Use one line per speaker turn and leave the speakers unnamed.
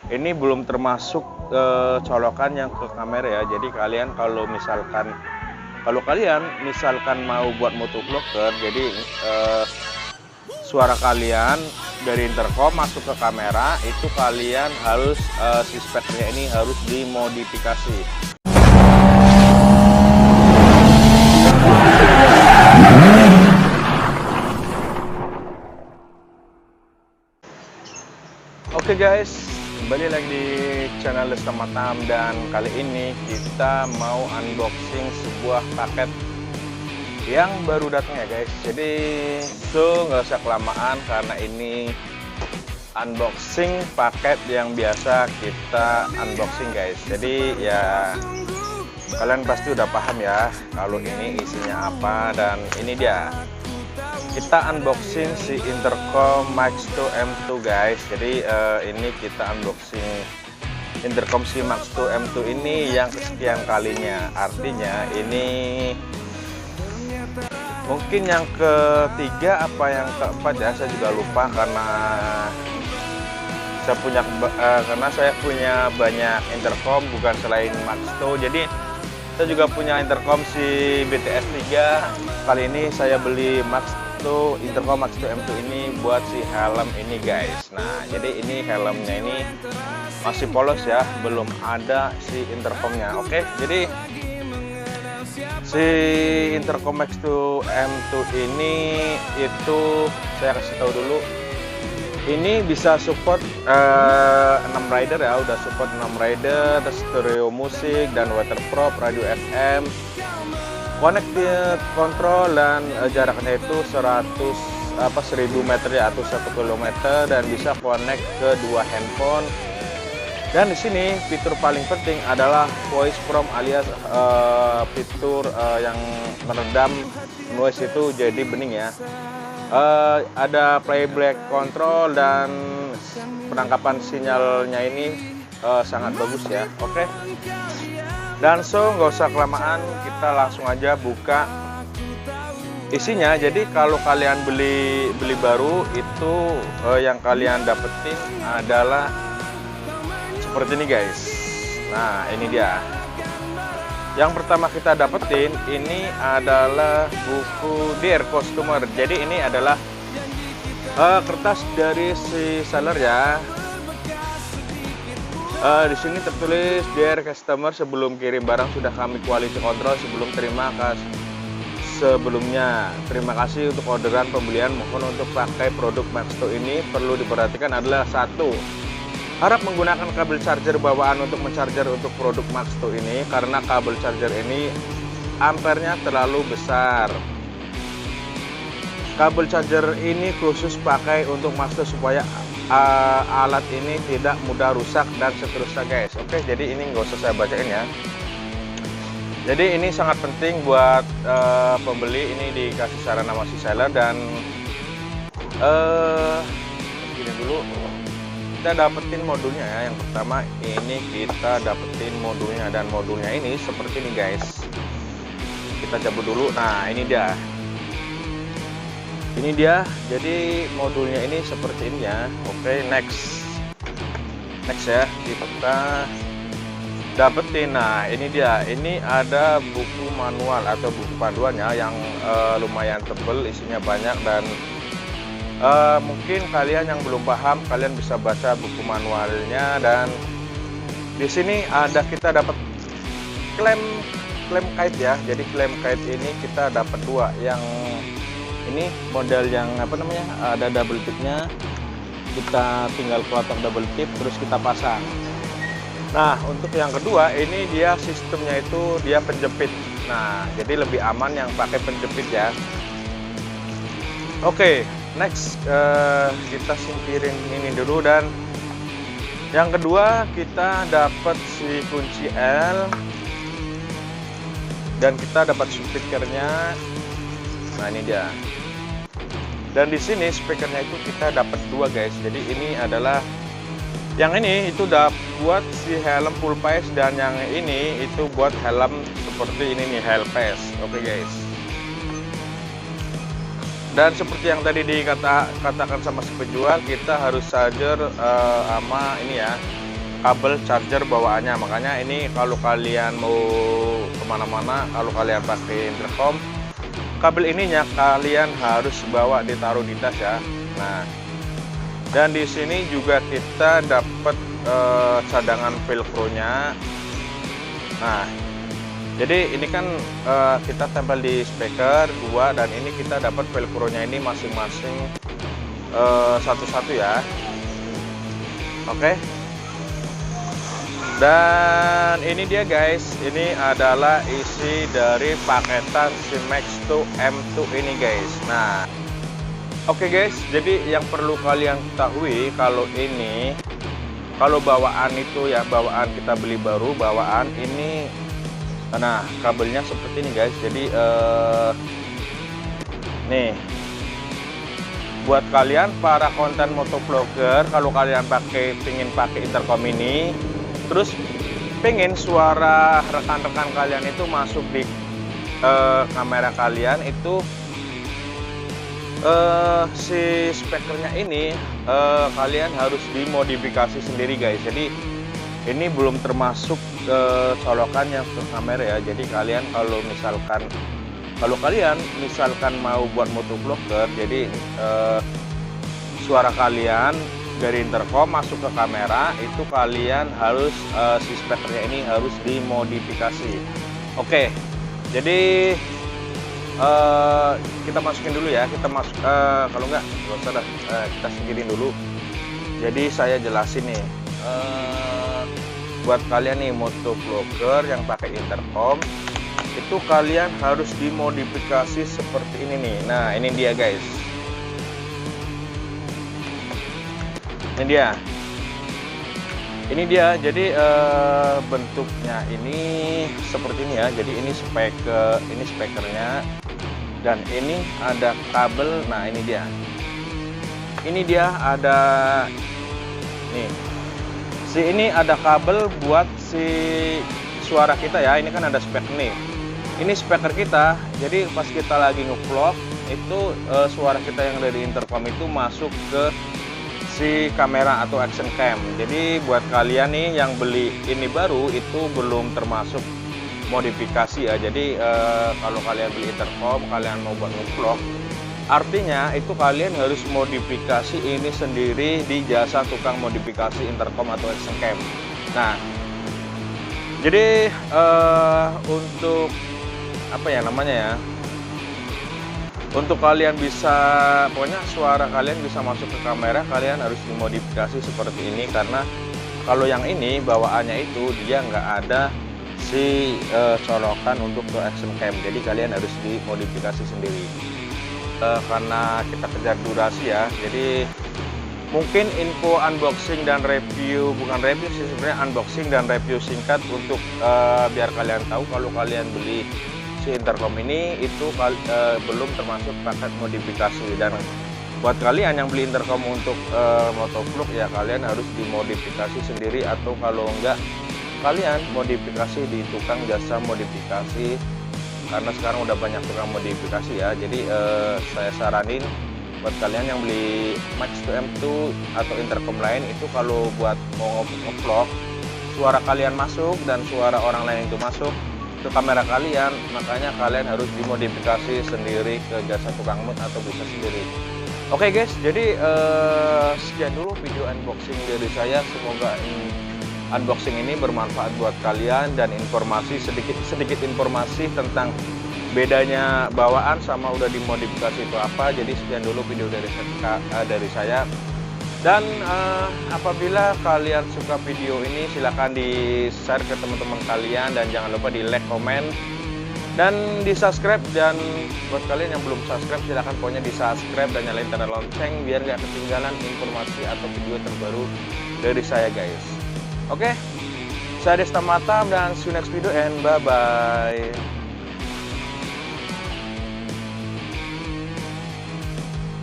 Ini belum termasuk colokan yang ke kamera ya. Jadi kalian kalau kalian misalkan mau buat motovlogger, jadi suara kalian dari intercom masuk ke kamera itu kalian harus si speakernya ini harus dimodifikasi. Oke guys, kembali lagi di channel Lesta Matam, dan kali ini kita mau unboxing sebuah paket yang baru datang ya guys. Jadi nggak usah kelamaan karena ini unboxing paket yang biasa kita unboxing guys. Jadi ya kalian pasti udah paham ya kalau ini isinya apa, dan ini dia. Kita unboxing si intercom Max2 M2 guys. Jadi ini kita unboxing intercom si Max2 M2 ini yang kesekian kalinya. Artinya ini mungkin yang ketiga apa yang keempat ya, saya juga lupa karena saya punya banyak intercom bukan selain Max2. Jadi saya juga punya intercom si BTS 3. Kali ini saya beli intercom Max2 M2 ini buat si helm ini guys. Nah, jadi ini helmnya ini masih polos ya, belum ada si intercomnya. Oke, jadi si intercom Max2 M2 ini itu saya kasih tahu dulu. Ini bisa support 6 rider ya, udah support 6 rider, stereo musik dan waterproof, radio FM, connected control, dan jaraknya itu 1000 meter ya, atau 1 kilometer, dan bisa connect ke 2 handphone. Dan di sini fitur paling penting adalah voice prompt, alias fitur yang meredam noise itu jadi bening ya. Ada playback control dan penangkapan sinyalnya ini sangat bagus ya. Oke. Dan nggak usah kelamaan, kita langsung aja buka isinya. Jadi kalau kalian beli baru itu yang kalian dapetin adalah seperti ini guys. Nah, ini dia. Yang pertama kita dapetin ini adalah buku Dear Customer. Jadi ini adalah kertas dari si seller ya. Di sini tertulis Dear Customer, sebelum kirim barang sudah kami quality control sebelumnya. Terima kasih untuk orderan pembelian. Mohon untuk pakai produk Max2 ini perlu diperhatikan adalah: 1. Harap menggunakan kabel charger bawaan untuk mencarger untuk produk Max2 ini, karena kabel charger ini ampernya terlalu besar. Kabel charger ini khusus pakai untuk Max2 supaya alat ini tidak mudah rusak dan seterusnya guys. Oke, jadi ini nggak usah saya bacain ya. Jadi ini sangat penting buat pembeli. Ini dikasih saran sama si seller. Dan gini dulu, kita dapetin modulnya ya. Yang pertama ini kita dapetin modulnya, dan modulnya ini seperti ini guys. Kita cabut dulu. Nah, ini dia. Jadi modulnya ini seperti ini ya. Oke, next ya, kita dapetin. Nah, ini dia. Ini ada buku manual atau buku panduannya yang lumayan tebel, isinya banyak, dan mungkin kalian yang belum paham, kalian bisa baca buku manualnya. Dan di sini kita dapat klem kait ya. Jadi klem kait ini kita dapat 2. Yang ini model yang ada double tipnya. Kita tinggal kotak double tip terus kita pasang. Nah, untuk yang kedua ini dia sistemnya itu dia penjepit. Nah, jadi lebih aman yang pakai penjepit ya. Oke, next kita singkirin ini dulu. Dan yang kedua kita dapat si kunci L, dan kita dapat speakernya. Nah, ini dia. Dan di sini speakernya itu kita dapat 2 guys. Jadi ini adalah yang ini itu udah buat si helm full face, dan yang ini itu buat helm seperti ini nih, helpes. Oke guys. Dan seperti yang tadi dikatakan sama si penjual, kita harus charger sama ini ya, kabel charger bawaannya. Makanya ini kalau kalian mau kemana-mana, kalau kalian pakai intercom, kabel ininya kalian harus bawa ditaruh di tas ya. Nah, dan di sini juga kita dapat cadangan velcro-nya. Nah, jadi ini kan kita tempel di speaker 2, dan ini kita dapat velcro-nya ini masing-masing satu-satu ya. Oke. Dan ini dia guys, ini adalah isi dari paketan si Max 2 M2 ini guys. Nah, oke guys, jadi yang perlu kalian ketahui kalau ini, kalau bawaan itu ya, bawaan kita beli baru, bawaan ini, nah kabelnya seperti ini guys. Jadi nih, buat kalian para konten motovlogger, kalau kalian pingin pakai intercom ini, terus pengen suara rekan-rekan kalian itu masuk di kamera kalian, itu si speakernya ini kalian harus dimodifikasi sendiri guys. Jadi ini belum termasuk colokannya ke kamera ya. Jadi kalian kalau kalian misalkan mau buat motovlogger, jadi suara kalian dari intercom masuk ke kamera, itu kalian harus si speakernya ini harus dimodifikasi. Oke, jadi kita masukin dulu ya. Kita kalau nggak usah dah, kita singkirin dulu. Jadi saya jelasin nih, buat kalian nih motovlogger yang pakai intercom, itu kalian harus dimodifikasi seperti ini nih. Nah, ini dia guys. Ini dia. Jadi bentuknya ini seperti ini ya. Jadi ini speakernya, dan ini ada kabel. Nah, ini dia ada nih. Ini ada kabel buat si suara kita ya. Ini kan ada speaker nih. Ini speaker kita. Jadi pas kita lagi nge-vlog, itu suara kita yang dari intercom itu masuk ke si kamera atau action cam. Jadi buat kalian nih yang beli ini baru, itu belum termasuk modifikasi ya. Jadi kalau kalian beli intercom, kalian mau buat nge-vlog, artinya itu kalian harus modifikasi ini sendiri di jasa tukang modifikasi intercom atau action cam. Nah, jadi untuk apa ya namanya ya, untuk kalian bisa, pokoknya suara kalian bisa masuk ke kamera, kalian harus dimodifikasi seperti ini. Karena kalau yang ini bawaannya itu dia nggak ada si colokan untuk ke action cam, jadi kalian harus dimodifikasi sendiri. Karena kita kejar durasi ya, jadi mungkin info unboxing dan review, bukan review sih sebenarnya, unboxing dan review singkat untuk biar kalian tahu kalau kalian beli si intercom ini itu belum termasuk paket modifikasi. Dan buat kalian yang beli intercom untuk motovlog ya, kalian harus dimodifikasi sendiri, atau kalau enggak kalian modifikasi di tukang jasa modifikasi, karena sekarang udah banyak tukang modifikasi ya. Jadi saya saranin buat kalian yang beli Max 2 M2 atau intercom lain, itu kalau buat mau nge-vlog, suara kalian masuk dan suara orang lain itu masuk ke kamera kalian, makanya kalian harus dimodifikasi sendiri ke jasa tukang mod atau bisa sendiri. Oke guys, jadi sekian dulu video unboxing dari saya. Semoga unboxing ini bermanfaat buat kalian, dan informasi sedikit informasi tentang bedanya bawaan sama udah dimodifikasi itu apa. Jadi sekian dulu video dari saya. Dan apabila kalian suka video ini, silahkan di-share ke teman-teman kalian, dan jangan lupa di like, komen, dan di-subscribe. Dan buat kalian yang belum subscribe, silahkan pokoknya di-subscribe dan nyalain tanda lonceng biar nggak ketinggalan informasi atau video terbaru dari saya guys. Oke, saya Desta Matam, dan see you next video and bye-bye.